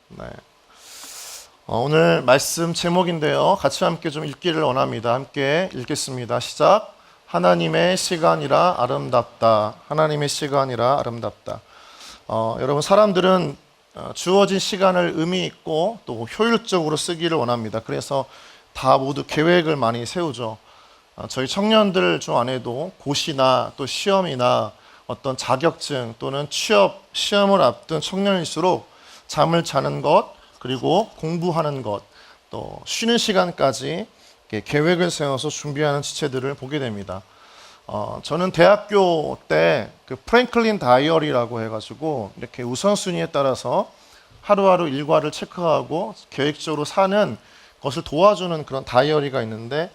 네. 오늘 말씀 제목인데요. 같이 함께 좀 읽기를 원합니다. 함께 읽겠습니다. 시작. 하나님의 시간이라 아름답다. 하나님의 시간이라 아름답다. 여러분, 사람들은 주어진 시간을 의미 있고 또 효율적으로 쓰기를 원합니다. 그래서 다 모두 계획을 많이 세우죠. 저희 청년들 중 안에도 고시나 또 시험이나 어떤 자격증 또는 취업 시험을 앞둔 청년일수록 잠을 자는 것, 그리고 공부하는 것, 또 쉬는 시간까지 계획을 세워서 준비하는 지체들을 보게 됩니다. 저는 대학교 때 그 프랭클린 다이어리라고 해가지고 이렇게 우선순위에 따라서 하루하루 일과를 체크하고 계획적으로 사는 것을 도와주는 그런 다이어리가 있는데,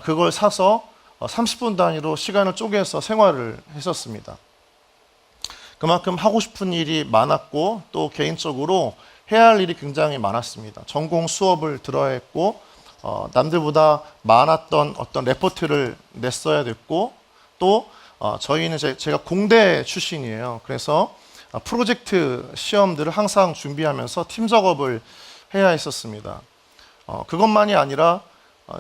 그걸 사서 30분 단위로 시간을 쪼개서 생활을 했었습니다. 그만큼 하고 싶은 일이 많았고 또 개인적으로 해야 할 일이 굉장히 많았습니다. 전공 수업을 들어야 했고 남들보다 많았던 어떤 레포트를 냈어야 됐고, 또 저희는 제가 공대 출신이에요. 그래서 프로젝트 시험들을 항상 준비하면서 팀 작업을 해야 했었습니다. 그것만이 아니라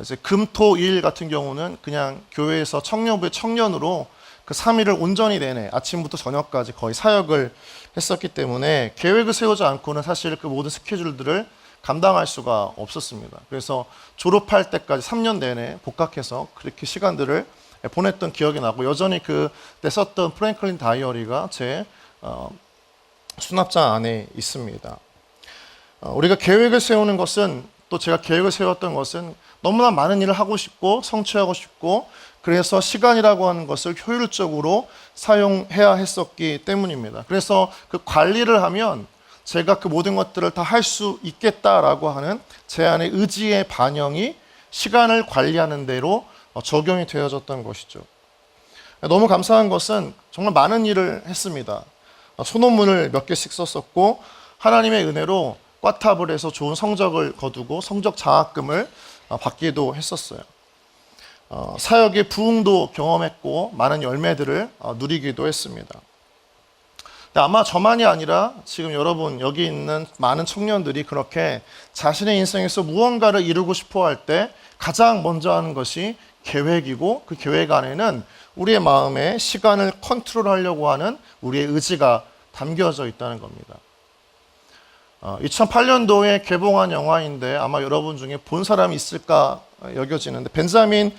이제 금, 토, 일 같은 경우는 그냥 교회에서 청년부의 청년으로 그 3일을 온전히 내내 아침부터 저녁까지 거의 사역을 했었기 때문에 계획을 세우지 않고는 사실 그 모든 스케줄들을 감당할 수가 없었습니다. 그래서 졸업할 때까지 3년 내내 복학해서 그렇게 시간들을 보냈던 기억이 나고, 여전히 그때 썼던 프랭클린 다이어리가 제 수납장 안에 있습니다. 우리가 계획을 세우는 것은, 또 제가 계획을 세웠던 것은 너무나 많은 일을 하고 싶고 성취하고 싶고, 그래서 시간이라고 하는 것을 효율적으로 사용해야 했었기 때문입니다. 그래서 그 관리를 하면 제가 그 모든 것들을 다 할 수 있겠다라고 하는 제 안의 의지의 반영이 시간을 관리하는 대로 적용이 되어졌던 것이죠. 너무 감사한 것은 정말 많은 일을 했습니다. 소논문을 몇 개씩 썼었고, 하나님의 은혜로 꽈탑을 해서 좋은 성적을 거두고 성적 장학금을 받기도 했었어요. 사역의 부흥도 경험했고 많은 열매들을 누리기도 했습니다. 아마 저만이 아니라 지금 여러분 여기 있는 많은 청년들이 그렇게 자신의 인생에서 무언가를 이루고 싶어 할 때 가장 먼저 하는 것이 계획이고, 그 계획 안에는 우리의 마음에 시간을 컨트롤하려고 하는 우리의 의지가 담겨져 있다는 겁니다. 2008년도에 개봉한 영화인데 아마 여러분 중에 본 사람이 있을까 여겨지는데, 벤자민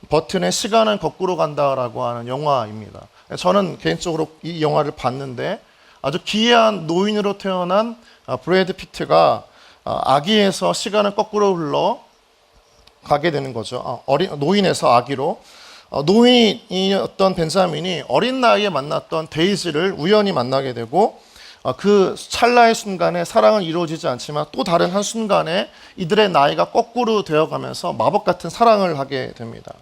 버튼의 시간은 거꾸로 간다라고 하는 영화입니다. 저는 개인적으로 이 영화를 봤는데, 아주 기이한 노인으로 태어난 브래드 피트가 아기에서 시간을 거꾸로 흘러 가게 되는 거죠. 노인에서 아기로. 노인이었던 벤자민이 어린 나이에 만났던 데이지를 우연히 만나게 되고, 그 찰나의 순간에 사랑은 이루어지지 않지만 또 다른 한 순간에 이들의 나이가 거꾸로 되어가면서 마법 같은 사랑을 하게 됩니다.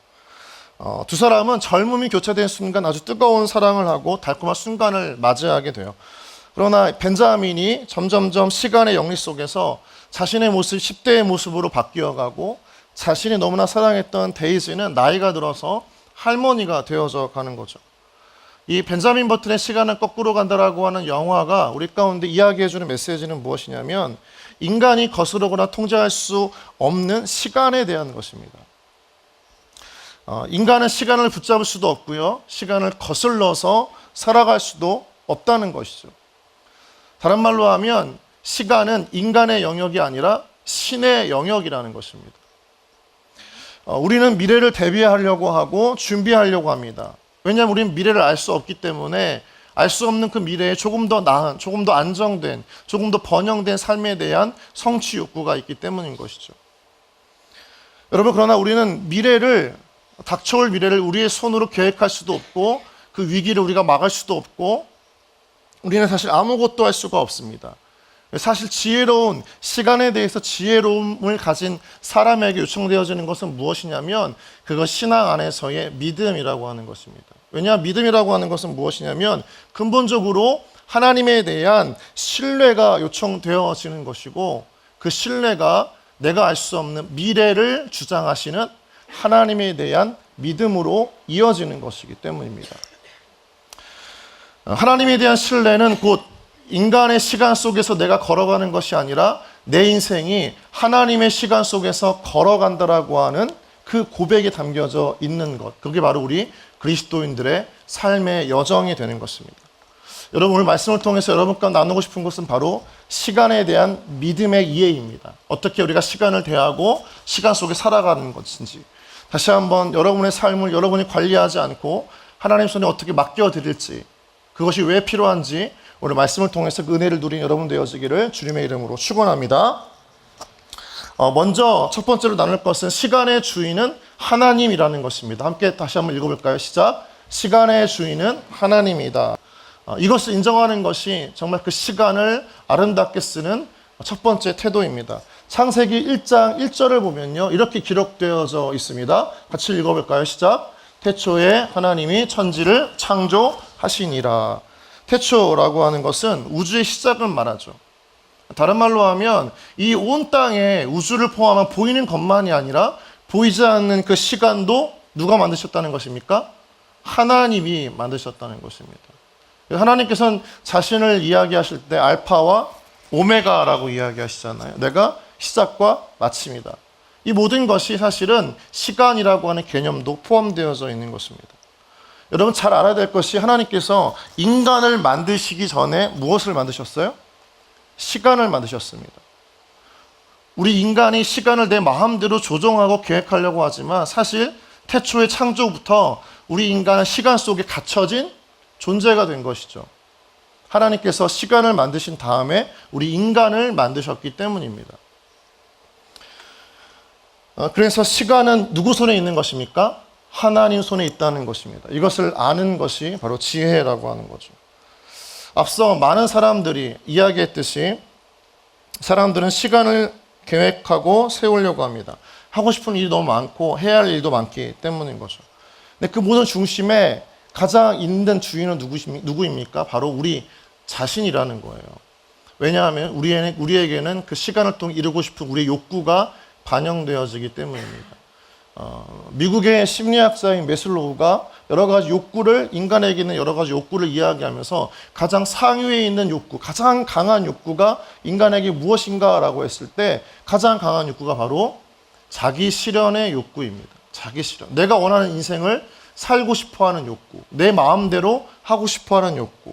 두 사람은 젊음이 교차된 순간 아주 뜨거운 사랑을 하고 달콤한 순간을 맞이하게 돼요. 그러나 벤자민이 점점점 시간의 영리 속에서 자신의 모습, 10대의 모습으로 바뀌어가고, 자신이 너무나 사랑했던 데이지는 나이가 들어서 할머니가 되어져 가는 거죠. 이 벤자민 버튼의 시간은 거꾸로 간다라고 하는 영화가 우리 가운데 이야기해주는 메시지는 무엇이냐면, 인간이 거스르거나 통제할 수 없는 시간에 대한 것입니다. 인간은 시간을 붙잡을 수도 없고요, 시간을 거슬러서 살아갈 수도 없다는 것이죠. 다른 말로 하면 시간은 인간의 영역이 아니라 신의 영역이라는 것입니다. 우리는 미래를 대비하려고 하고 준비하려고 합니다. 왜냐하면 우리는 미래를 알 수 없기 때문에 알 수 없는 그 미래에 조금 더 나은, 조금 더 안정된, 조금 더 번영된 삶에 대한 성취 욕구가 있기 때문인 것이죠. 여러분, 그러나 우리는 닥쳐올 미래를 우리의 손으로 계획할 수도 없고, 그 위기를 우리가 막을 수도 없고, 우리는 사실 아무것도 할 수가 없습니다. 사실 지혜로운 시간에 대해서 지혜로움을 가진 사람에게 요청되어지는 것은 무엇이냐면, 그것 신앙 안에서의 믿음이라고 하는 것입니다. 왜냐하면 믿음이라고 하는 것은 무엇이냐면 근본적으로 하나님에 대한 신뢰가 요청되어지는 것이고, 그 신뢰가 내가 알 수 없는 미래를 주장하시는 하나님에 대한 믿음으로 이어지는 것이기 때문입니다. 하나님에 대한 신뢰는 곧 인간의 시간 속에서 내가 걸어가는 것이 아니라 내 인생이 하나님의 시간 속에서 걸어간다라고 하는 그 고백이 담겨져 있는 것. 그게 바로 우리 그리스도인들의 삶의 여정이 되는 것입니다. 여러분, 오늘 말씀을 통해서 여러분과 나누고 싶은 것은 바로 시간에 대한 믿음의 이해입니다. 어떻게 우리가 시간을 대하고 시간 속에 살아가는 것인지. 다시 한번 여러분의 삶을 여러분이 관리하지 않고 하나님 손에 어떻게 맡겨드릴지, 그것이 왜 필요한지 오늘 말씀을 통해서 그 은혜를 누린 여러분 되어지기를 주님의 이름으로 축원합니다. 먼저 첫 번째로 나눌 것은 시간의 주인은 하나님이라는 것입니다. 함께 다시 한번 읽어볼까요? 시작. 시간의 주인은 하나님이다. 이것을 인정하는 것이 정말 그 시간을 아름답게 쓰는 첫 번째 태도입니다. 창세기 1장 1절을 보면요, 이렇게 기록되어져 있습니다. 같이 읽어볼까요? 시작. 태초에 하나님이 천지를 창조하시니라. 태초라고 하는 것은 우주의 시작을 말하죠. 다른 말로 하면 이 온 땅에 우주를 포함한 보이는 것만이 아니라 보이지 않는 그 시간도 누가 만드셨다는 것입니까? 하나님이 만드셨다는 것입니다. 하나님께서는 자신을 이야기하실 때 알파와 오메가라고 이야기하시잖아요. 내가 시작과 마침이다. 이 모든 것이 사실은 시간이라고 하는 개념도 포함되어져 있는 것입니다. 여러분 잘 알아야 될 것이 하나님께서 인간을 만드시기 전에 무엇을 만드셨어요? 시간을 만드셨습니다. 우리 인간이 시간을 내 마음대로 조정하고 계획하려고 하지만 사실 태초의 창조부터 우리 인간은 시간 속에 갇혀진 존재가 된 것이죠. 하나님께서 시간을 만드신 다음에 우리 인간을 만드셨기 때문입니다. 그래서 시간은 누구 손에 있는 것입니까? 하나님 손에 있다는 것입니다. 이것을 아는 것이 바로 지혜라고 하는 거죠. 앞서 많은 사람들이 이야기했듯이 사람들은 시간을 계획하고 세우려고 합니다. 하고 싶은 일이 너무 많고 해야 할 일도 많기 때문인 거죠. 근데 그 모든 중심에 가장 있는 주인은 누구입니까? 바로 우리 자신이라는 거예요. 왜냐하면 우리에게는 그 시간을 통해 이루고 싶은 우리의 욕구가 반영되어지기 때문입니다. 미국의 심리학자인 메슬로우가 인간에게 있는 여러 가지 욕구를 이야기하면서 가장 상위에 있는 욕구, 가장 강한 욕구가 인간에게 무엇인가라고 했을 때 가장 강한 욕구가 바로 자기 실현의 욕구입니다. 자기 실현. 내가 원하는 인생을 살고 싶어하는 욕구, 내 마음대로 하고 싶어하는 욕구,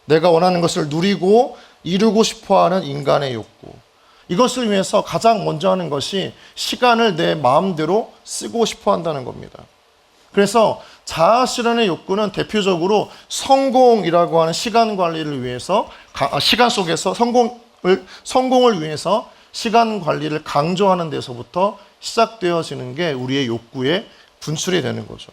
내가 원하는 것을 누리고 이루고 싶어하는 인간의 욕구. 이것을 위해서 가장 먼저 하는 것이 시간을 내 마음대로 쓰고 싶어 한다는 겁니다. 그래서 자아 실현의 욕구는 대표적으로 성공이라고 하는 시간 관리를 위해서, 시간 속에서 성공을 위해서 시간 관리를 강조하는 데서부터 시작되어지는 게 우리의 욕구의 분출이 되는 거죠.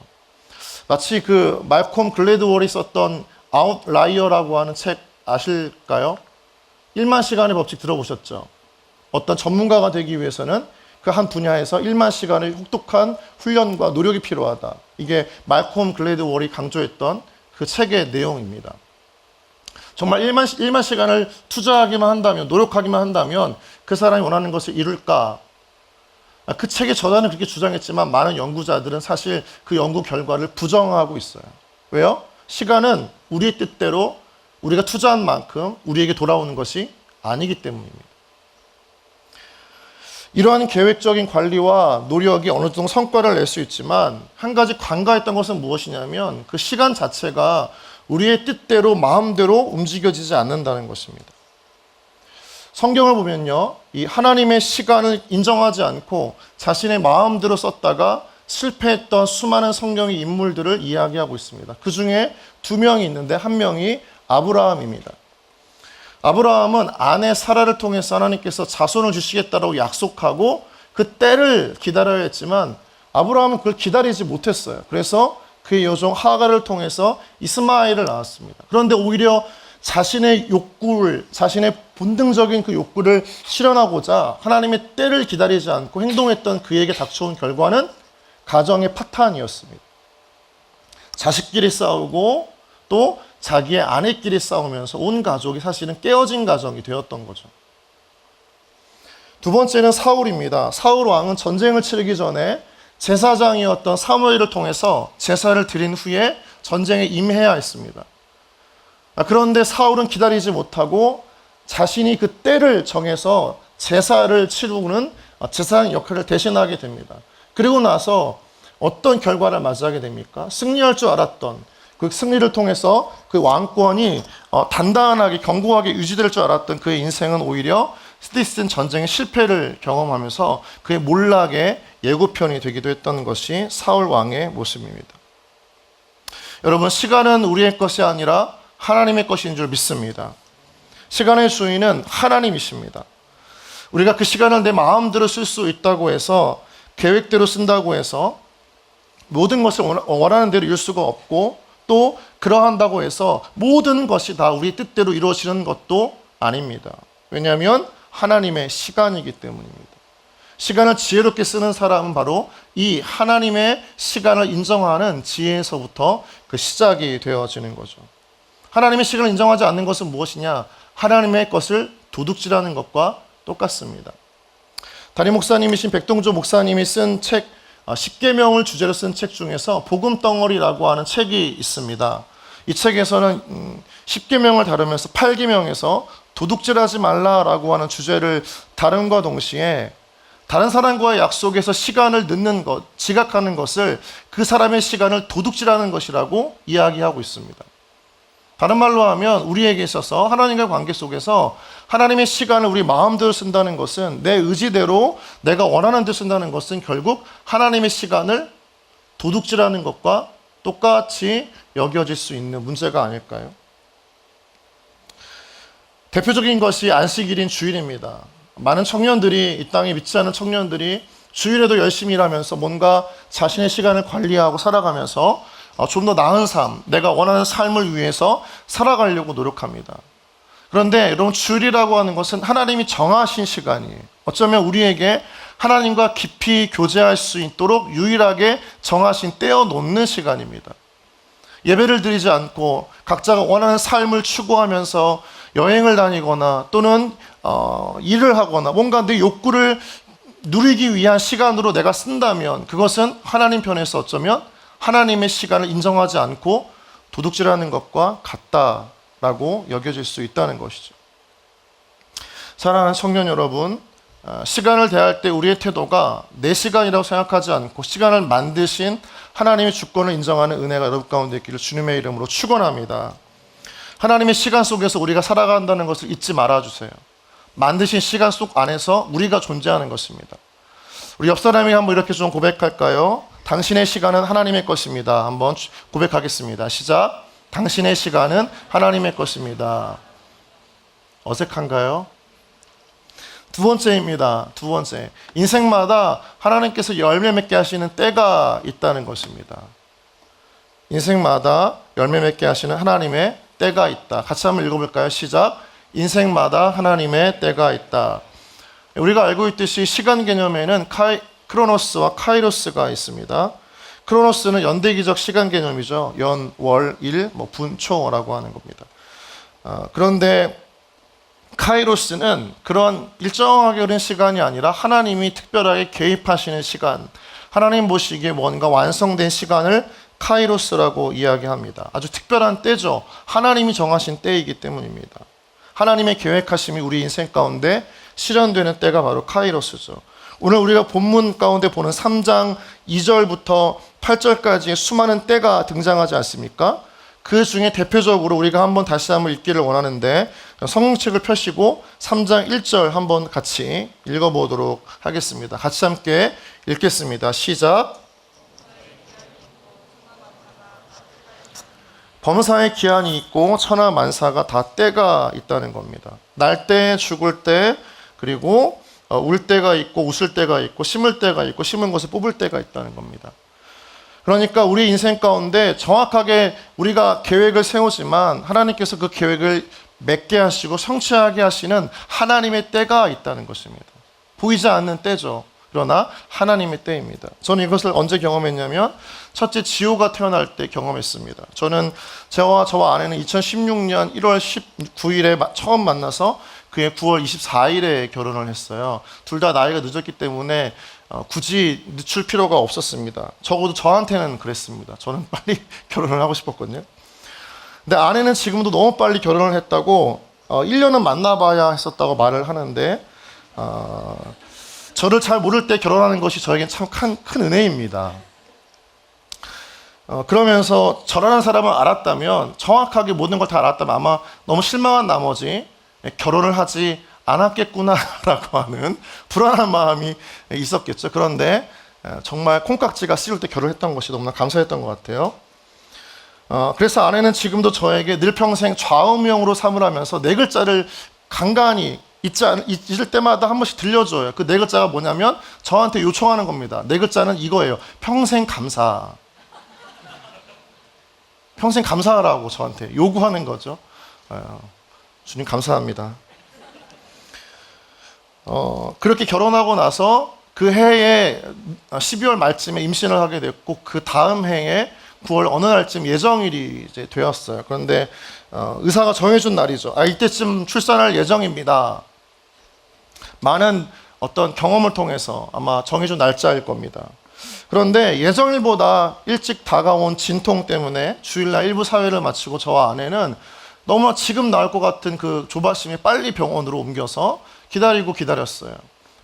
마치 그 말콤 글래드월이 썼던 아웃라이어라고 하는 책 아실까요? 1만 시간의 법칙 들어보셨죠? 어떤 전문가가 되기 위해서는 그 한 분야에서 1만 시간의 혹독한 훈련과 노력이 필요하다. 이게 말콤 글래드월이 강조했던 그 책의 내용입니다. 정말 1만 시간을 투자하기만 한다면, 노력하기만 한다면 그 사람이 원하는 것을 이룰까? 그 책의 저자는 그렇게 주장했지만 많은 연구자들은 사실 그 연구 결과를 부정하고 있어요. 왜요? 시간은 우리의 뜻대로 우리가 투자한 만큼 우리에게 돌아오는 것이 아니기 때문입니다. 이러한 계획적인 관리와 노력이 어느 정도 성과를 낼 수 있지만 한 가지 간과했던 것은 무엇이냐면 그 시간 자체가 우리의 뜻대로 마음대로 움직여지지 않는다는 것입니다. 성경을 보면요, 이 하나님의 시간을 인정하지 않고 자신의 마음대로 썼다가 실패했던 수많은 성경의 인물들을 이야기하고 있습니다. 그 중에 2명이 있는데 한 명이 아브라함입니다. 아브라함은 아내 사라를 통해서 하나님께서 자손을 주시겠다고 약속하고 그 때를 기다려야 했지만 아브라함은 그걸 기다리지 못했어요. 그래서 그의 여종 하가를 통해서 이스마엘을 낳았습니다. 그런데 오히려 자신의 욕구를, 자신의 본능적인 그 욕구를 실현하고자 하나님의 때를 기다리지 않고 행동했던 그에게 닥쳐온 결과는 가정의 파탄이었습니다. 자식끼리 싸우고 또 자기의 아내끼리 싸우면서 온 가족이 사실은 깨어진 가정이 되었던 거죠. 두 번째는 사울입니다. 사울 왕은 전쟁을 치르기 전에 제사장이었던 사무엘을 통해서 제사를 드린 후에 전쟁에 임해야 했습니다. 그런데 사울은 기다리지 못하고 자신이 그 때를 정해서 제사를 치르는 제사장 역할을 대신하게 됩니다. 그리고 나서 어떤 결과를 맞이하게 됩니까? 승리할 줄 알았던 그 승리를 통해서 그 왕권이 단단하게 견고하게 유지될 줄 알았던 그의 인생은 오히려 스티슨 전쟁의 실패를 경험하면서 그의 몰락의 예고편이 되기도 했던 것이 사울 왕의 모습입니다. 여러분, 시간은 우리의 것이 아니라 하나님의 것인 줄 믿습니다. 시간의 주인은 하나님이십니다. 우리가 그 시간을 내 마음대로 쓸 수 있다고 해서, 계획대로 쓴다고 해서 모든 것을 원하는 대로 이룰 수가 없고, 또 그러한다고 해서 모든 것이 다 우리 뜻대로 이루어지는 것도 아닙니다. 왜냐하면 하나님의 시간이기 때문입니다. 시간을 지혜롭게 쓰는 사람은 바로 이 하나님의 시간을 인정하는 지혜에서부터 그 시작이 되어지는 거죠. 하나님의 시간을 인정하지 않는 것은 무엇이냐? 하나님의 것을 도둑질하는 것과 똑같습니다. 담임 목사님이신 백동조 목사님이 쓴 책, 십계명을 주제로 쓴 책 중에서 복음덩어리라고 하는 책이 있습니다. 이 책에서는 십계명을 다루면서 8계명에서 도둑질하지 말라라고 하는 주제를 다름과 동시에 다른 사람과의 약속에서 시간을 늦는 것, 지각하는 것을 그 사람의 시간을 도둑질하는 것이라고 이야기하고 있습니다. 다른 말로 하면 우리에게 있어서 하나님과의 관계 속에서 하나님의 시간을 우리 마음대로 쓴다는 것은, 내 의지대로 내가 원하는 대로 쓴다는 것은 결국 하나님의 시간을 도둑질하는 것과 똑같이 여겨질 수 있는 문제가 아닐까요? 대표적인 것이 안식일인 주일입니다. 많은 청년들이, 이 땅에 믿지 않는 청년들이 주일에도 열심히 일하면서 뭔가 자신의 시간을 관리하고 살아가면서 좀 더 나은 삶, 내가 원하는 삶을 위해서 살아가려고 노력합니다. 그런데 여러분, 주일이라고 하는 것은 하나님이 정하신 시간이에요. 어쩌면 우리에게 하나님과 깊이 교제할 수 있도록 유일하게 정하신, 떼어놓는 시간입니다. 예배를 드리지 않고 각자가 원하는 삶을 추구하면서 여행을 다니거나 또는 일을 하거나 뭔가 내 욕구를 누리기 위한 시간으로 내가 쓴다면, 그것은 하나님 편에서 어쩌면 하나님의 시간을 인정하지 않고 도둑질하는 것과 같다라고 여겨질 수 있다는 것이죠. 사랑하는 청년 여러분, 시간을 대할 때 우리의 태도가 내 시간이라고 생각하지 않고 시간을 만드신 하나님의 주권을 인정하는 은혜가 여러분 가운데 있기를 주님의 이름으로 축원합니다. 하나님의 시간 속에서 우리가 살아간다는 것을 잊지 말아주세요. 만드신 시간 속 안에서 우리가 존재하는 것입니다. 우리 옆 사람이 한번 이렇게 좀 고백할까요? 당신의 시간은 하나님의 것입니다. 한번 고백하겠습니다. 시작. 당신의 시간은 하나님의 것입니다. 어색한가요? 두 번째입니다. 두 번째. 인생마다 하나님께서 열매 맺게 하시는 때가 있다는 것입니다. 인생마다 열매 맺게 하시는 하나님의 때가 있다. 같이 한번 읽어볼까요? 시작. 인생마다 하나님의 때가 있다. 우리가 알고 있듯이 시간 개념에는 크로노스와 카이로스가 있습니다. 크로노스는 연대기적 시간 개념이죠. 연, 월, 일, 분, 초라고 하는 겁니다. 그런데 카이로스는 그런 일정하게 흐른 시간이 아니라 하나님이 특별하게 개입하시는 시간, 하나님 보시기에 뭔가 완성된 시간을 카이로스라고 이야기합니다. 아주 특별한 때죠. 하나님이 정하신 때이기 때문입니다. 하나님의 계획하심이 우리 인생 가운데 실현되는 때가 바로 카이로스죠. 오늘 우리가 본문 가운데 보는 3장 2절부터 8절까지의 수많은 때가 등장하지 않습니까? 그 중에 대표적으로 우리가 다시 한번 읽기를 원하는데, 성경책을 펴시고 3장 1절 한번 같이 읽어보도록 하겠습니다. 같이 함께 읽겠습니다. 시작. 범사에 기한이 있고 천하 만사가 다 때가 있다는 겁니다. 날 때, 죽을 때, 그리고 울 때가 있고 웃을 때가 있고 심을 때가 있고 심은 것을 뽑을 때가 있다는 겁니다. 그러니까 우리 인생 가운데 정확하게 우리가 계획을 세우지만 하나님께서 그 계획을 맺게 하시고 성취하게 하시는 하나님의 때가 있다는 것입니다. 보이지 않는 때죠. 그러나 하나님의 때입니다. 저는 이것을 언제 경험했냐면 첫째 지호가 태어날 때 경험했습니다. 저는 저와 아내는 2016년 1월 19일에 처음 만나서 그해 9월 24일에 결혼을 했어요. 둘 다 나이가 늦었기 때문에 굳이 늦출 필요가 없었습니다. 적어도 저한테는 그랬습니다. 저는 빨리 결혼을 하고 싶었거든요. 근데 아내는 지금도 너무 빨리 결혼을 했다고 1년은 만나봐야 했었다고 말을 하는데 저를 잘 모를 때 결혼하는 것이 저에겐 참 큰 은혜입니다. 그러면서 저라는 사람을 알았다면, 정확하게 모든 걸 다 알았다면 아마 너무 실망한 나머지 결혼을 하지 않았겠구나라고 하는 불안한 마음이 있었겠죠. 그런데 정말 콩깍지가 씌울 때 결혼했던 것이 너무나 감사했던 것 같아요. 그래서 아내는 지금도 저에게 늘 평생 좌우명으로 삼으라면서 네 글자를 간간히 잊을 때마다 한 번씩 들려줘요. 그 네 글자가 뭐냐면 저한테 요청하는 겁니다. 네 글자는 이거예요. 평생 감사. 평생 감사하라고 저한테 요구하는 거죠. 주님 감사합니다. 그렇게 결혼하고 나서 그 해에 12월 말쯤에 임신을 하게 됐고, 그 다음 해에 9월 어느 날쯤 예정일이 이제 되었어요. 그런데 의사가 정해준 날이죠. 이때쯤 출산할 예정입니다. 많은 어떤 경험을 통해서 아마 정해준 날짜일 겁니다. 그런데 예정일보다 일찍 다가온 진통 때문에 주일날 일부 사회를 마치고 저와 아내는 너무나 지금 나올 것 같은 그 조바심에 빨리 병원으로 옮겨서 기다렸어요.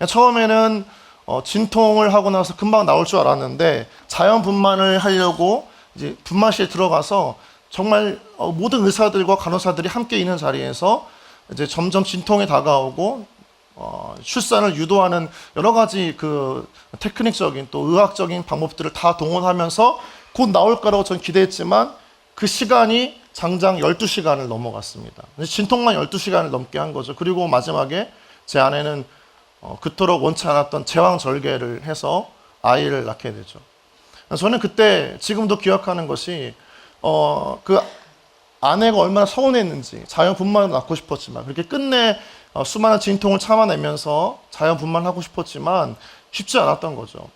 처음에는 진통을 하고 나서 금방 나올 줄 알았는데, 자연 분만을 하려고 이제 분만실에 들어가서 정말 모든 의사들과 간호사들이 함께 있는 자리에서 이제 점점 진통이 다가오고 출산을 유도하는 여러 가지 그 테크닉적인 또 의학적인 방법들을 다 동원하면서 곧 나올 거라고 저는 기대했지만, 그 시간이 장장 12시간을 넘어갔습니다. 진통만 12시간을 넘게 한 거죠. 그리고 마지막에 제 아내는 그토록 원치 않았던 제왕절개를 해서 아이를 낳게 되죠. 저는 그때 지금도 기억하는 것이 그 아내가 얼마나 서운했는지. 자연 분만을 낳고 싶었지만, 그렇게 끝내 수많은 진통을 참아내면서 자연 분만하고 싶었지만 쉽지 않았던 거죠.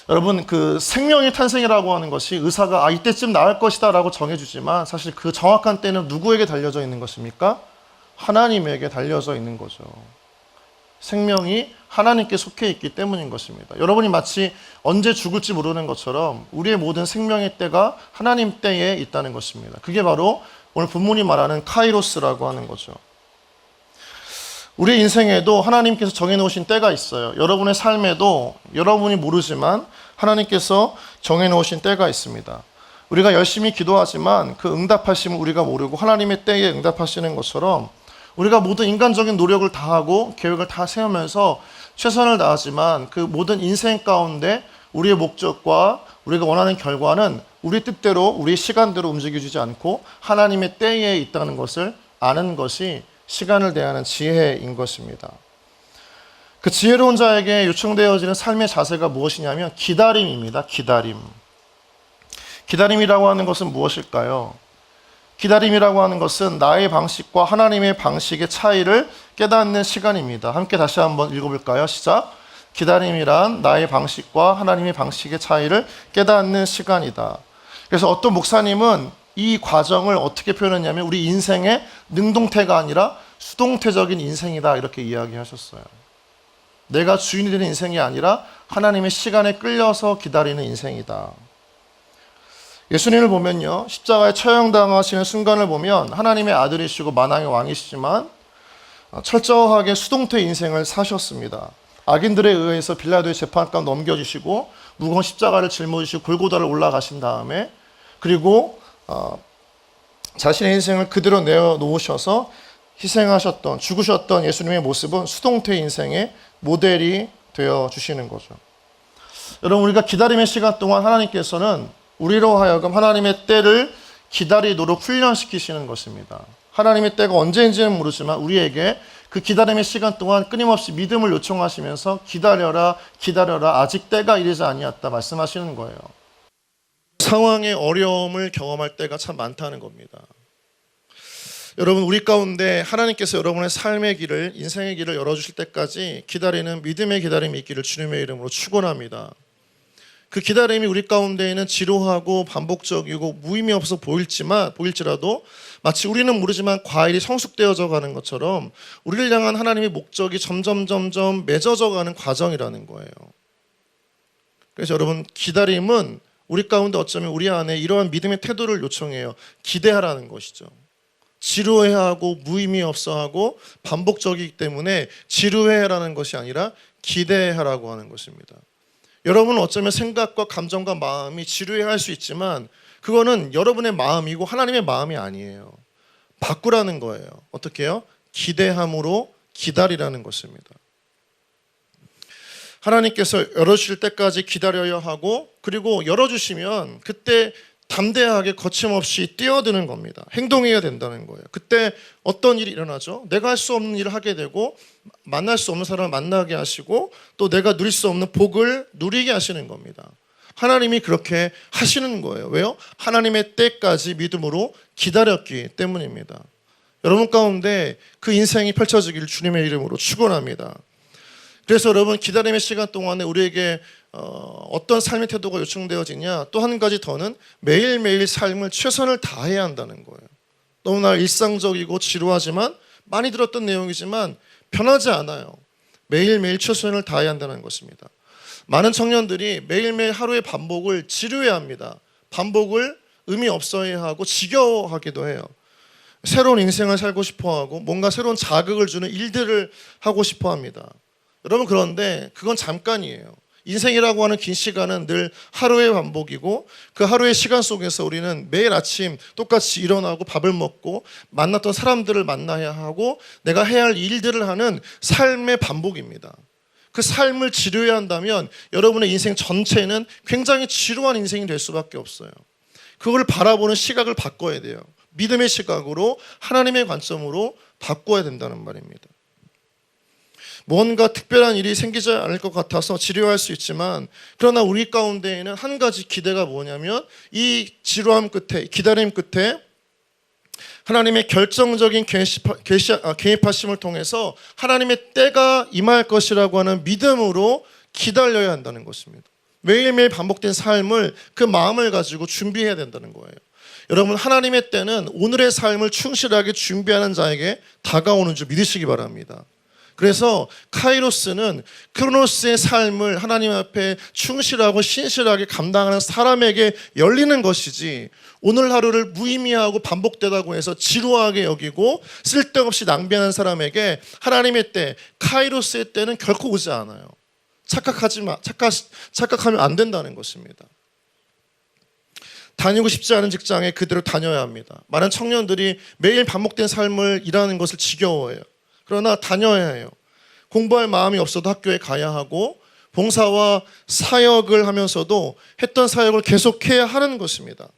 여러분, 그 생명의 탄생이라고 하는 것이 의사가 이때쯤 나을 것이다 라고 정해주지만, 사실 그 정확한 때는 누구에게 달려져 있는 것입니까? 하나님에게 달려져 있는 거죠. 생명이 하나님께 속해 있기 때문인 것입니다. 여러분이 마치 언제 죽을지 모르는 것처럼 우리의 모든 생명의 때가 하나님 때에 있다는 것입니다. 그게 바로 오늘 본문이 말하는 카이로스라고 하는 거죠. 우리 인생에도 하나님께서 정해놓으신 때가 있어요. 여러분의 삶에도 여러분이 모르지만 하나님께서 정해놓으신 때가 있습니다. 우리가 열심히 기도하지만 그 응답하심을 우리가 모르고 하나님의 때에 응답하시는 것처럼, 우리가 모든 인간적인 노력을 다하고 계획을 다 세우면서 최선을 다하지만 그 모든 인생 가운데 우리의 목적과 우리가 원하는 결과는 우리 뜻대로, 우리 시간대로 움직여지지 않고 하나님의 때에 있다는 것을 아는 것이 시간을 대하는 지혜인 것입니다. 그 지혜로운 자에게 요청되어지는 삶의 자세가 무엇이냐면 기다림입니다. 기다림이라고 하는 것은 무엇일까요? 기다림이라고 하는 것은 나의 방식과 하나님의 방식의 차이를 깨닫는 시간입니다. 함께 다시 한번 읽어볼까요? 시작. 기다림이란 나의 방식과 하나님의 방식의 차이를 깨닫는 시간이다. 그래서 어떤 목사님은 이 과정을 어떻게 표현했냐면 우리 인생의 능동태가 아니라 수동태적인 인생이다, 이렇게 이야기하셨어요. 내가 주인이 되는 인생이 아니라 하나님의 시간에 끌려서 기다리는 인생이다. 예수님을 보면요, 십자가에 처형당하시는 순간을 보면 하나님의 아들이시고 만왕의 왕이시지만 철저하게 수동태 인생을 사셨습니다. 악인들에 의해서 빌라도의 재판관 넘겨주시고 무거운 십자가를 짊어지시고 골고다를 올라가신 다음에, 그리고 자신의 인생을 그대로 내어놓으셔서 희생하셨던, 죽으셨던 예수님의 모습은 수동태 인생의 모델이 되어주시는 거죠. 여러분, 우리가 기다림의 시간 동안 하나님께서는 우리로 하여금 하나님의 때를 기다리도록 훈련시키시는 것입니다. 하나님의 때가 언제인지는 모르지만 우리에게 그 기다림의 시간 동안 끊임없이 믿음을 요청하시면서 기다려라, 아직 때가 이르지 아니었다 말씀하시는 거예요. 상황의 어려움을 경험할 때가 참 많다는 겁니다. 여러분, 우리 가운데 하나님께서 여러분의 삶의 길을, 인생의 길을 열어주실 때까지 기다리는 믿음의 기다림이 있기를 주님의 이름으로 축원합니다. 그 기다림이 우리 가운데에는 지루하고 반복적이고 무의미 없어 보일지라도 마치 우리는 모르지만 과일이 성숙되어져 가는 것처럼 우리를 향한 하나님의 목적이 점점 맺어져 가는 과정이라는 거예요. 그래서 여러분, 기다림은 우리 가운데 어쩌면 우리 안에 이러한 믿음의 태도를 요청해요. 기대하라는 것이죠. 지루해하고 무의미 없어하고 반복적이기 때문에 지루해라는 것이 아니라 기대하라고 하는 것입니다. 여러분은 어쩌면 생각과 감정과 마음이 지루해할 수 있지만 그거는 여러분의 마음이고 하나님의 마음이 아니에요. 바꾸라는 거예요. 어떻게 해요? 기대함으로 기다리라는 것입니다. 하나님께서 열어주실 때까지 기다려야 하고 그리고 열어주시면 그때 담대하게 거침없이 뛰어드는 겁니다. 행동해야 된다는 거예요. 그때 어떤 일이 일어나죠? 내가 할 수 없는 일을 하게 되고 만날 수 없는 사람을 만나게 하시고 또 내가 누릴 수 없는 복을 누리게 하시는 겁니다. 하나님이 그렇게 하시는 거예요. 왜요? 하나님의 때까지 믿음으로 기다렸기 때문입니다. 여러분 가운데 그 인생이 펼쳐지기를 주님의 이름으로 축원합니다. 그래서 여러분 기다림의 시간 동안에 우리에게 어떤 삶의 태도가 요청되어지냐, 또 한 가지 더는 매일매일 삶을 최선을 다해야 한다는 거예요. 너무나 일상적이고 지루하지만 많이 들었던 내용이지만 변하지 않아요. 매일매일 최선을 다해야 한다는 것입니다. 많은 청년들이 매일매일 하루의 반복을 지루해합니다. 반복을 의미 없어야 하고 지겨워하기도 해요. 새로운 인생을 살고 싶어하고 뭔가 새로운 자극을 주는 일들을 하고 싶어합니다. 여러분 그런데 그건 잠깐이에요. 인생이라고 하는 긴 시간은 늘 하루의 반복이고 그 하루의 시간 속에서 우리는 매일 아침 똑같이 일어나고 밥을 먹고 만났던 사람들을 만나야 하고 내가 해야 할 일들을 하는 삶의 반복입니다. 그 삶을 지루해야 한다면 여러분의 인생 전체는 굉장히 지루한 인생이 될 수밖에 없어요. 그걸 바라보는 시각을 바꿔야 돼요. 믿음의 시각으로 하나님의 관점으로 바꿔야 된다는 말입니다. 뭔가 특별한 일이 생기지 않을 것 같아서 지루할 수 있지만 그러나 우리 가운데에는 한 가지 기대가 뭐냐면 이 지루함 끝에 기다림 끝에 하나님의 결정적인 개입하심을 통해서 하나님의 때가 임할 것이라고 하는 믿음으로 기다려야 한다는 것입니다. 매일매일 반복된 삶을 그 마음을 가지고 준비해야 된다는 거예요. 여러분 하나님의 때는 오늘의 삶을 충실하게 준비하는 자에게 다가오는 줄 믿으시기 바랍니다. 그래서 카이로스는 크로노스의 삶을 하나님 앞에 충실하고 신실하게 감당하는 사람에게 열리는 것이지 오늘 하루를 무의미하고 반복되다고 해서 지루하게 여기고 쓸데없이 낭비하는 사람에게 하나님의 때, 카이로스의 때는 결코 오지 않아요. 착각하면 안 된다는 것입니다. 다니고 싶지 않은 직장에 그대로 다녀야 합니다. 많은 청년들이 매일 반복된 삶을 일하는 것을 지겨워해요. 그러나 다녀야 해요. 공부할 마음이 없어도 학교에 가야 하고 봉사와 사역을 하면서도 했던 사역을 계속해야 하는 것입니다.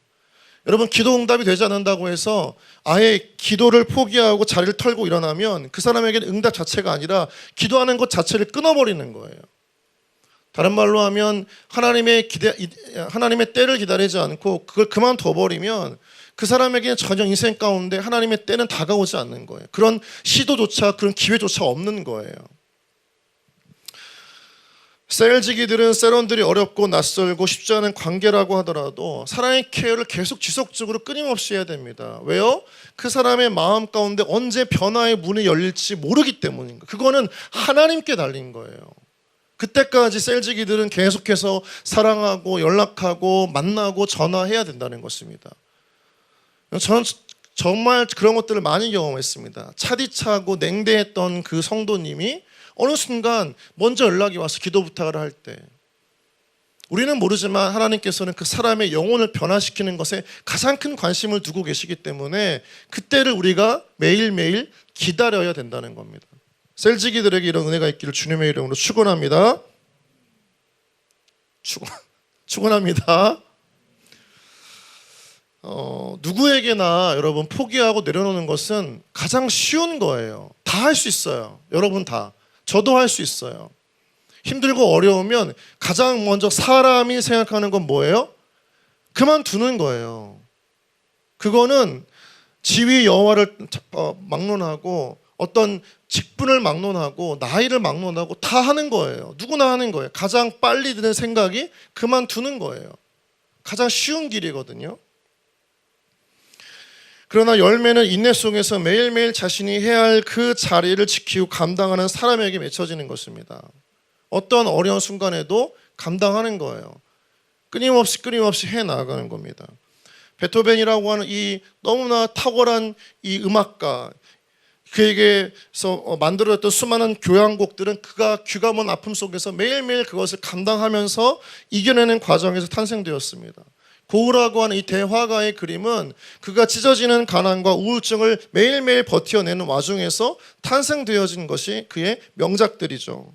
여러분 기도 응답이 되지 않는다고 해서 아예 기도를 포기하고 자리를 털고 일어나면 그 사람에게는 응답 자체가 아니라 기도하는 것 자체를 끊어버리는 거예요. 다른 말로 하면 하나님의 때를 기다리지 않고 그걸 그만둬버리면 그 사람에게는 전혀 인생 가운데 하나님의 때는 다가오지 않는 거예요. 그런 시도조차 그런 기회조차 없는 거예요. 셀지기들은 세론들이 어렵고 낯설고 쉽지 않은 관계라고 하더라도 사랑의 케어를 계속 지속적으로 끊임없이 해야 됩니다. 왜요? 그 사람의 마음 가운데 언제 변화의 문이 열릴지 모르기 때문인 거예요. 그거는 하나님께 달린 거예요. 그때까지 셀지기들은 계속해서 사랑하고 연락하고 만나고 전화해야 된다는 것입니다. 저는 정말 그런 것들을 많이 경험했습니다. 차디차고 냉대했던 그 성도님이 어느 순간 먼저 연락이 와서 기도 부탁을 할 때 우리는 모르지만 하나님께서는 그 사람의 영혼을 변화시키는 것에 가장 큰 관심을 두고 계시기 때문에 그때를 우리가 매일매일 기다려야 된다는 겁니다. 셀지기들에게 이런 은혜가 있기를 주님의 이름으로 축원합니다. 축원합니다. 누구에게나 여러분 포기하고 내려놓는 것은 가장 쉬운 거예요. 다 할 수 있어요. 여러분 다. 저도 할 수 있어요. 힘들고 어려우면 가장 먼저 사람이 생각하는 건 뭐예요? 그만두는 거예요. 그거는 지위 여하를 막론하고 어떤 직분을 막론하고 나이를 막론하고 다 하는 거예요. 누구나 하는 거예요. 가장 빨리 드는 생각이 그만두는 거예요. 가장 쉬운 길이거든요. 그러나 열매는 인내 속에서 매일매일 자신이 해야 할 그 자리를 지키고 감당하는 사람에게 맺혀지는 것입니다. 어떤 어려운 순간에도 감당하는 거예요. 끊임없이 해 나가는 겁니다. 베토벤이라고 하는 이 너무나 탁월한 이 음악가, 그에게서 만들어졌던 수많은 교향곡들은 그가 귀가 먼 아픔 속에서 매일매일 그것을 감당하면서 이겨내는 과정에서 탄생되었습니다. 고흐라고 하는 이 대화가의 그림은 그가 찢어지는 가난과 우울증을 매일매일 버텨내는 와중에서 탄생되어진 것이 그의 명작들이죠.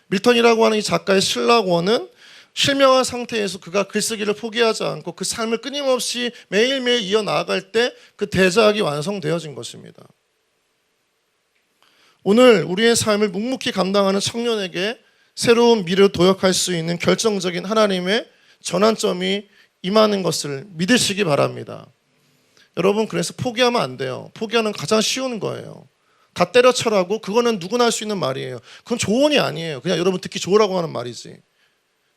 밀턴이라고 하는 이 작가의 신라원은 실명한 상태에서 그가 글쓰기를 포기하지 않고 그 삶을 끊임없이 매일매일 이어나갈 때 그 대작이 완성되어진 것입니다. 오늘 우리의 삶을 묵묵히 감당하는 청년에게 새로운 미래를 도약할 수 있는 결정적인 하나님의 전환점이 임하는 것을 믿으시기 바랍니다. 여러분, 그래서 포기하면 안 돼요. 포기하는 가장 쉬운 거예요. 다 때려쳐라고, 그거는 누구나 할 수 있는 말이에요. 그건 조언이 아니에요. 그냥 여러분 듣기 좋으라고 하는 말이지.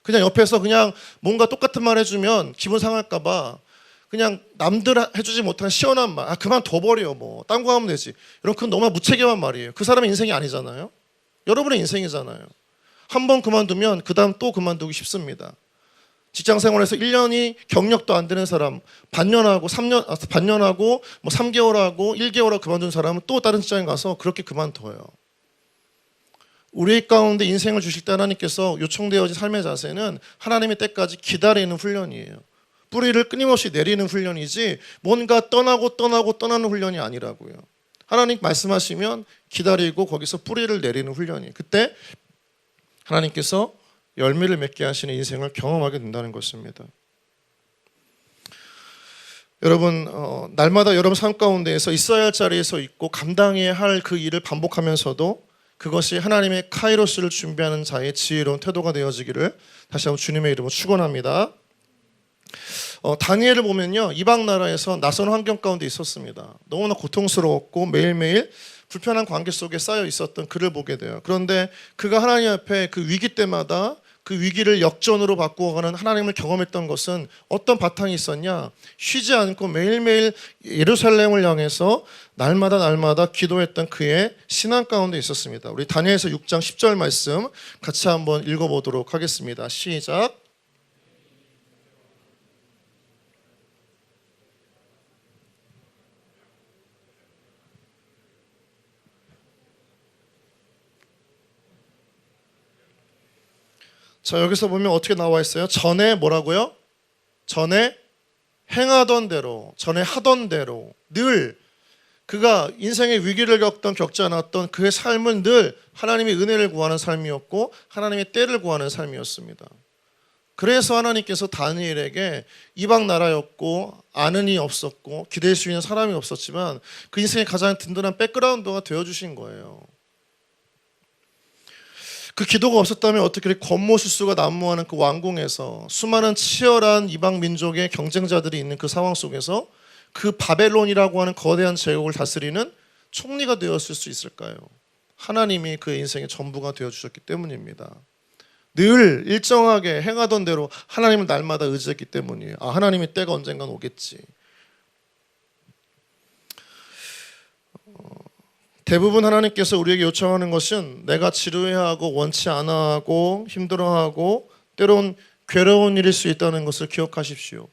그냥 옆에서 그냥 뭔가 똑같은 말 해주면 기분 상할까 봐 그냥 남들 해주지 못한 시원한 말, 그만 둬버려, 뭐 딴 거 하면 되지. 여러분, 그건 너무나 무책임한 말이에요. 그 사람의 인생이 아니잖아요. 여러분의 인생이잖아요. 한 번 그만두면 그 다음 또 그만두기 쉽습니다. 직장 생활에서 1년이 경력도 안 되는 사람, 반년하고 뭐 3개월하고 1개월하고 그만둔 사람은 또 다른 직장에 가서 그렇게 그만둬요. 우리 가운데 인생을 주실 때 하나님께서 요청되어진 삶의 자세는 하나님의 때까지 기다리는 훈련이에요. 뿌리를 끊임없이 내리는 훈련이지 뭔가 떠나는 훈련이 아니라고요. 하나님 말씀하시면 기다리고 거기서 뿌리를 내리는 훈련이에요. 그때 하나님께서 열매를 맺게 하시는 인생을 경험하게 된다는 것입니다. 여러분, 날마다 여러분 삶 가운데에서 있어야 할 자리에서 있고 감당해야 할 그 일을 반복하면서도 그것이 하나님의 카이로스를 준비하는 자의 지혜로운 태도가 되어지기를 다시 한번 주님의 이름으로 축원합니다. 다니엘을 보면요, 이방 나라에서 낯선 환경 가운데 있었습니다. 너무나 고통스러웠고 매일매일 불편한 관계 속에 쌓여 있었던 그를 보게 돼요. 그런데 그가 하나님 앞에 그 위기 때마다 그 위기를 역전으로 바꾸어가는 하나님을 경험했던 것은 어떤 바탕이 있었냐? 쉬지 않고 매일매일 예루살렘을 향해서 날마다 기도했던 그의 신앙 가운데 있었습니다. 우리 다니엘서 6장 10절 말씀 같이 한번 읽어보도록 하겠습니다. 시작. 자, 여기서 보면 어떻게 나와 있어요? 전에 뭐라고요? 전에 행하던 대로, 전에 하던 대로 늘 그가 인생의 위기를 겪지 않았던 그의 삶은 늘 하나님의 은혜를 구하는 삶이었고 하나님의 때를 구하는 삶이었습니다. 그래서 하나님께서 다니엘에게 이방 나라였고 아는 이 없었고 기댈 수 있는 사람이 없었지만 그 인생의 가장 든든한 백그라운드가 되어주신 거예요. 그 기도가 없었다면 어떻게 권모술수가 난무하는 그 왕궁에서 수많은 치열한 이방 민족의 경쟁자들이 있는 그 상황 속에서 그 바벨론이라고 하는 거대한 제국을 다스리는 총리가 되었을 수 있을까요? 하나님이 그의 인생의 전부가 되어주셨기 때문입니다. 늘 일정하게 행하던 대로 하나님을 날마다 의지했기 때문이에요. 하나님의 때가 언젠간 오겠지. 대부분 하나님께서 우리에게 요청하는 것은 내가 지루해하고 원치 않아 하고 힘들어하고 때론 괴로운 일일 수 있다는 것을 기억하십시오.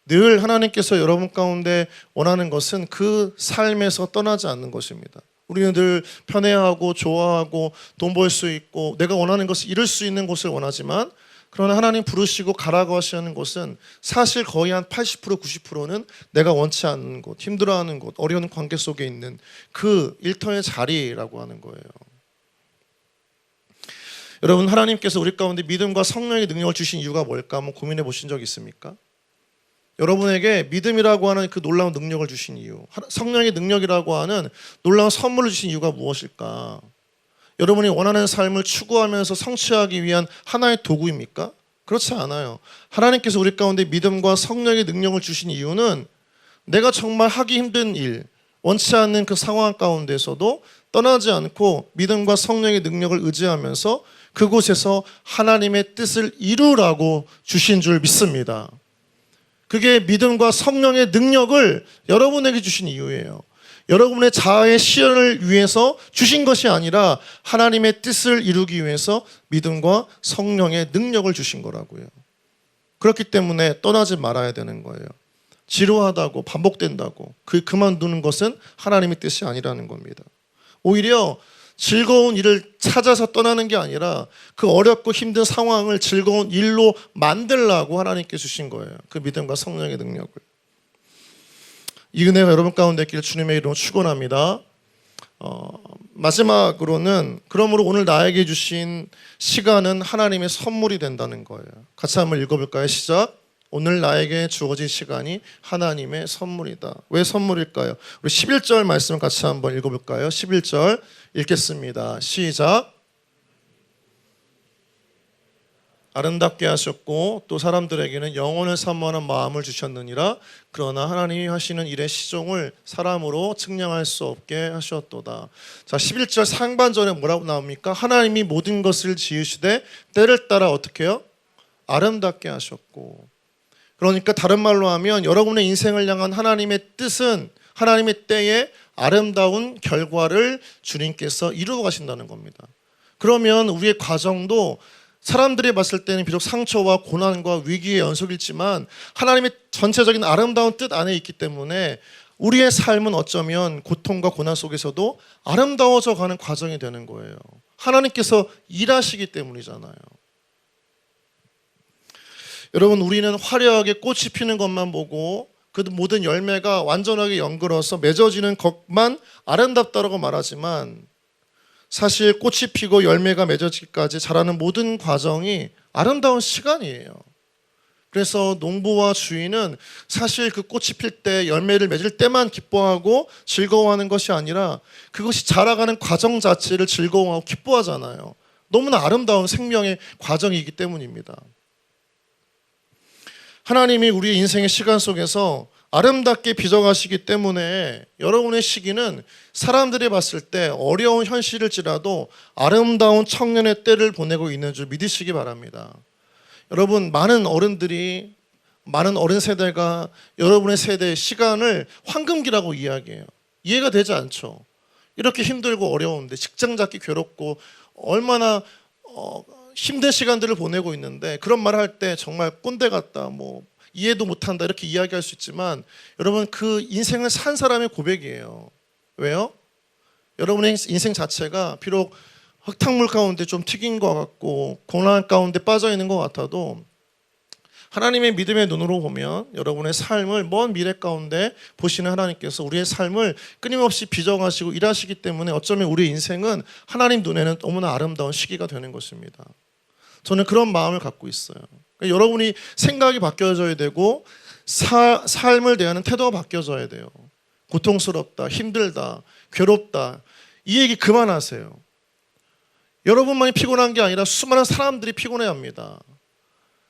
늘 하나님께서 여러분 가운데 원하는 것은 그 삶에서 떠나지 않는 것입니다. 우리는 늘 편해하고 좋아하고 돈 벌 수 있고 내가 원하는 것을 이룰 수 있는 곳을 원하지만 그러나 하나님 부르시고 가라고 하시는 곳은 사실 거의 한 80% 90%는 내가 원치 않는 곳, 힘들어하는 곳, 어려운 관계 속에 있는 그 일터의 자리라고 하는 거예요. 여러분, 하나님께서 우리 가운데 믿음과 성령의 능력을 주신 이유가 뭘까 한번 고민해 보신 적 있습니까? 여러분에게 믿음이라고 하는 그 놀라운 능력을 주신 이유, 성령의 능력이라고 하는 놀라운 선물을 주신 이유가 무엇일까? 여러분이 원하는 삶을 추구하면서 성취하기 위한 하나의 도구입니까? 그렇지 않아요. 하나님께서 우리 가운데 믿음과 성령의 능력을 주신 이유는 내가 정말 하기 힘든 일, 원치 않는 그 상황 가운데서도 떠나지 않고 믿음과 성령의 능력을 의지하면서 그곳에서 하나님의 뜻을 이루라고 주신 줄 믿습니다. 그게 믿음과 성령의 능력을 여러분에게 주신 이유예요. 여러분의 자아의 실현을 위해서 주신 것이 아니라 하나님의 뜻을 이루기 위해서 믿음과 성령의 능력을 주신 거라고요. 그렇기 때문에 떠나지 말아야 되는 거예요. 지루하다고 반복된다고 그만두는 것은 하나님의 뜻이 아니라는 겁니다. 오히려 즐거운 일을 찾아서 떠나는 게 아니라 그 어렵고 힘든 상황을 즐거운 일로 만들라고 하나님께 주신 거예요. 그 믿음과 성령의 능력을. 이 은혜가 여러분 가운데 있기를 주님의 이름으로 축원합니다. 마지막으로는 그러므로 오늘 나에게 주신 시간은 하나님의 선물이 된다는 거예요. 같이 한번 읽어볼까요? 시작. 오늘 나에게 주어진 시간이 하나님의 선물이다. 왜 선물일까요? 우리 11절 말씀 같이 한번 읽어볼까요? 11절 읽겠습니다. 시작. 아름답게 하셨고 또 사람들에게는 영혼을 사모하는 마음을 주셨느니라. 그러나 하나님이 하시는 일의 시종을 사람으로 측량할 수 없게 하셨도다. 자, 11절 상반절에 뭐라고 나옵니까? 하나님이 모든 것을 지으시되 때를 따라 어떻게 해요? 아름답게 하셨고. 그러니까 다른 말로 하면 여러분의 인생을 향한 하나님의 뜻은 하나님의 때에 아름다운 결과를 주님께서 이루어 가신다는 겁니다. 그러면 우리의 과정도 사람들이 봤을 때는 비록 상처와 고난과 위기의 연속이지만 하나님의 전체적인 아름다운 뜻 안에 있기 때문에 우리의 삶은 어쩌면 고통과 고난 속에서도 아름다워져 가는 과정이 되는 거예요. 하나님께서 일하시기 때문이잖아요. 여러분, 우리는 화려하게 꽃이 피는 것만 보고 그 모든 열매가 완전하게 연결해서 맺어지는 것만 아름답다라고 말하지만 사실 꽃이 피고 열매가 맺어지기까지 자라는 모든 과정이 아름다운 시간이에요. 그래서 농부와 주인은 사실 그 꽃이 필 때 열매를 맺을 때만 기뻐하고 즐거워하는 것이 아니라 그것이 자라가는 과정 자체를 즐거워하고 기뻐하잖아요. 너무나 아름다운 생명의 과정이기 때문입니다. 하나님이 우리의 인생의 시간 속에서 아름답게 빚어가시기 때문에 여러분의 시기는 사람들이 봤을 때 어려운 현실일지라도 아름다운 청년의 때를 보내고 있는 줄 믿으시기 바랍니다. 여러분, 많은 어른들이, 많은 어른 세대가 여러분의 세대의 시간을 황금기라고 이야기해요. 이해가 되지 않죠. 이렇게 힘들고 어려운데 직장 잡기 괴롭고 얼마나 힘든 시간들을 보내고 있는데 그런 말을 할 때 정말 꼰대 같다, 이해도 못한다 이렇게 이야기할 수 있지만 여러분, 그 인생을 산 사람의 고백이에요. 왜요? 여러분의 인생 자체가 비록 흙탕물 가운데 좀 튀긴 것 같고 고난 가운데 빠져 있는 것 같아도 하나님의 믿음의 눈으로 보면 여러분의 삶을 먼 미래 가운데 보시는 하나님께서 우리의 삶을 끊임없이 빚어가시고 일하시기 때문에 어쩌면 우리의 인생은 하나님 눈에는 너무나 아름다운 시기가 되는 것입니다. 저는 그런 마음을 갖고 있어요. 그러니까 여러분이 생각이 바뀌어져야 되고 삶을 대하는 태도가 바뀌어져야 돼요. 고통스럽다, 힘들다, 괴롭다 이 얘기 그만하세요. 여러분만이 피곤한 게 아니라 수많은 사람들이 피곤해합니다.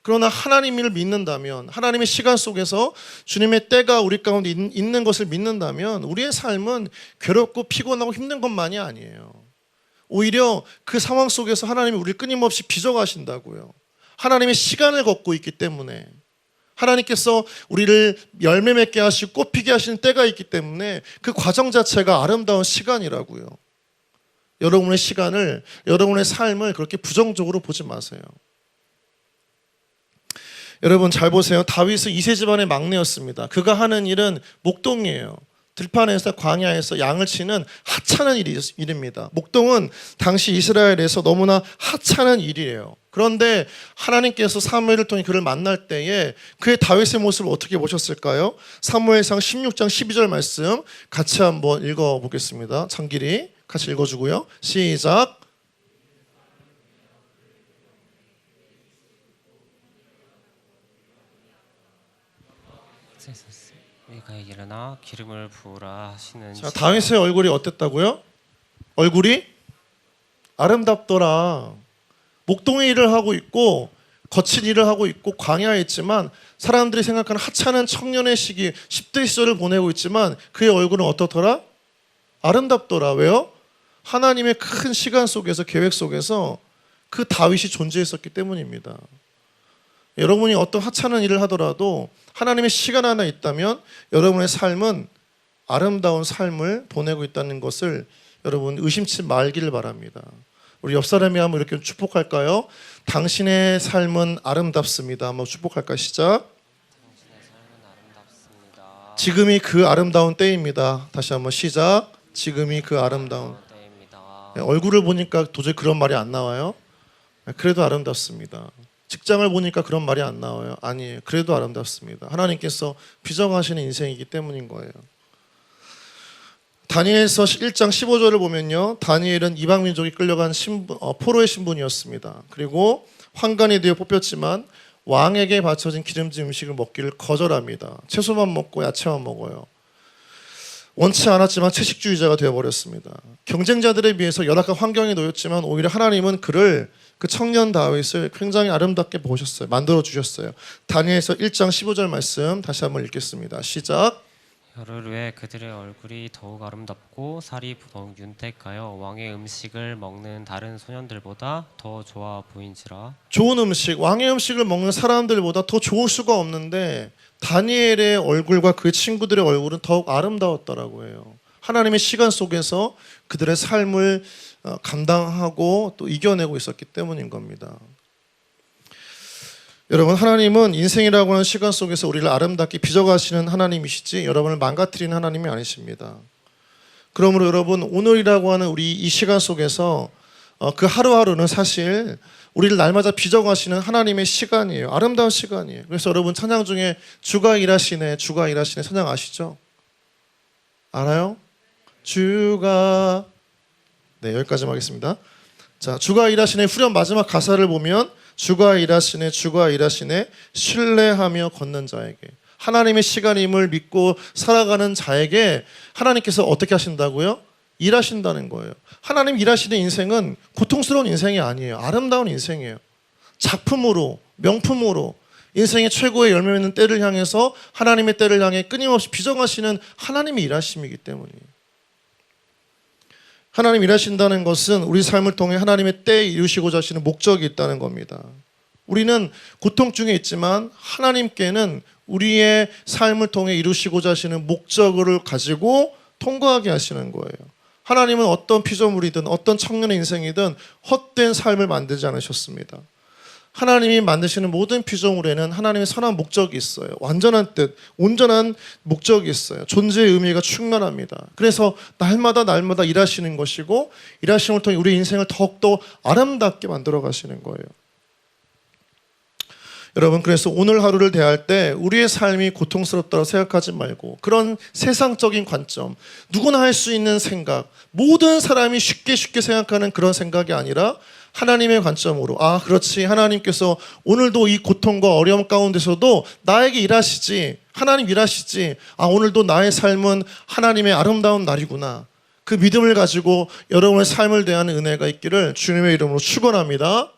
그러나 하나님을 믿는다면, 하나님의 시간 속에서 주님의 때가 우리 가운데 있는 것을 믿는다면 우리의 삶은 괴롭고 피곤하고 힘든 것만이 아니에요. 오히려 그 상황 속에서 하나님이 우리를 끊임없이 빚어가신다고요. 하나님의 시간을 걷고 있기 때문에 하나님께서 우리를 열매 맺게 하시고 꽃 피게 하시는 때가 있기 때문에 그 과정 자체가 아름다운 시간이라고요. 여러분의 시간을, 여러분의 삶을 그렇게 부정적으로 보지 마세요. 여러분 잘 보세요. 다윗은 이세 집안의 막내였습니다. 그가 하는 일은 목동이에요. 들판에서 광야에서 양을 치는 하찮은 일입니다. 목동은 당시 이스라엘에서 너무나 하찮은 일이에요. 그런데 하나님께서 사무엘을 통해 그를 만날 때에 그의 다윗의 모습을 어떻게 보셨을까요? 사무엘상 16장 12절 말씀 같이 한번 읽어보겠습니다. 장길이 같이 읽어주고요. 시작. 그가 일어나 기름을 부으라 하시는. 자, 다윗의 얼굴이 어땠다고요? 얼굴이 아름답더라. 목동의 일을 하고 있고 거친 일을 하고 있고 광야에 있지만 사람들이 생각하는 하찮은 청년의 시기 10대 시절을 보내고 있지만 그의 얼굴은 어떻더라? 아름답더라. 왜요? 하나님의 큰 시간 속에서 계획 속에서 그 다윗이 존재했었기 때문입니다. 여러분이 어떤 하찮은 일을 하더라도 하나님의 시간 하나 있다면 여러분의 삶은 아름다운 삶을 보내고 있다는 것을 여러분 의심치 말기를 바랍니다. 우리 옆 사람이 한번 이렇게 축복할까요? 당신의 삶은 아름답습니다. 한번 축복할까요? 시작. 당신의 삶은 아름답습니다. 지금이 그 아름다운 때입니다. 다시 한번 시작. 지금이 그 아름다운 때입니다. 얼굴을 보니까 도저히 그런 말이 안 나와요. 그래도 아름답습니다. 직장을 보니까 그런 말이 안 나와요. 아니에요. 그래도 아름답습니다. 하나님께서 비정하시는 인생이기 때문인 거예요. 다니엘서 1장 15절을 보면요. 다니엘은 이방 민족이 끌려간 포로의 신분이었습니다. 그리고 환관이 되어 뽑혔지만 왕에게 바쳐진 기름진 음식을 먹기를 거절합니다. 채소만 먹고 야채만 먹어요. 원치 않았지만 채식주의자가 되어버렸습니다. 경쟁자들에 비해서 열악한 환경에 놓였지만 오히려 하나님은 그를 그 청년 다윗을 굉장히 아름답게 보셨어요. 만들어 주셨어요. 다니엘서 1장 15절 말씀 다시 한번 읽겠습니다. 시작. 열흘 후에 그들의 얼굴이 더욱 아름답고 살이 더욱 윤택하여 왕의 음식을 먹는 다른 소년들보다 더 좋아 보인지라. 좋은 음식, 왕의 음식을 먹는 사람들보다 더 좋을 수가 없는데 다니엘의 얼굴과 그 친구들의 얼굴은 더욱 아름다웠더라고 해요. 하나님의 시간 속에서 그들의 삶을 감당하고 또 이겨내고 있었기 때문인 겁니다. 여러분, 하나님은 인생이라고 하는 시간 속에서 우리를 아름답게 빚어가시는 하나님이시지 여러분을 망가뜨리는 하나님이 아니십니다. 그러므로 여러분, 오늘이라고 하는 우리 이 시간 속에서 그 하루하루는 사실 우리를 날마다 빚어가시는 하나님의 시간이에요. 아름다운 시간이에요. 그래서 여러분, 찬양 중에 주가 일하시네, 주가 일하시네 찬양 아시죠? 알아요? 주가, 네, 여기까지만 하겠습니다. 자, 주가 일하시네 후렴 마지막 가사를 보면 주가 일하시네, 주가 일하시네, 신뢰하며 걷는 자에게, 하나님의 시간임을 믿고 살아가는 자에게 하나님께서 어떻게 하신다고요? 일하신다는 거예요. 하나님 일하시는 인생은 고통스러운 인생이 아니에요. 아름다운 인생이에요. 작품으로, 명품으로 인생의 최고의 열매 맺는 때를 향해서 하나님의 때를 향해 끊임없이 비정하시는 하나님의 일하심이기 때문이에요. 하나님 일하신다는 것은 우리 삶을 통해 하나님의 때에 이루시고자 하시는 목적이 있다는 겁니다. 우리는 고통 중에 있지만 하나님께는 우리의 삶을 통해 이루시고자 하시는 목적을 가지고 통과하게 하시는 거예요. 하나님은 어떤 피조물이든 어떤 청년의 인생이든 헛된 삶을 만들지 않으셨습니다. 하나님이 만드시는 모든 피조물에는 하나님의 선한 목적이 있어요. 완전한 뜻, 온전한 목적이 있어요. 존재의 의미가 충만합니다. 그래서 날마다 일하시는 것이고 일하심을 통해 우리 인생을 더욱더 아름답게 만들어 가시는 거예요. 여러분, 그래서 오늘 하루를 대할 때 우리의 삶이 고통스럽다고 생각하지 말고 그런 세상적인 관점, 누구나 할 수 있는 생각, 모든 사람이 쉽게 생각하는 그런 생각이 아니라 하나님의 관점으로, 아, 그렇지, 하나님께서 오늘도 이 고통과 어려움 가운데서도 나에게 일하시지, 하나님 일하시지, 아, 오늘도 나의 삶은 하나님의 아름다운 날이구나, 그 믿음을 가지고 여러분의 삶을 대하는 은혜가 있기를 주님의 이름으로 축원합니다.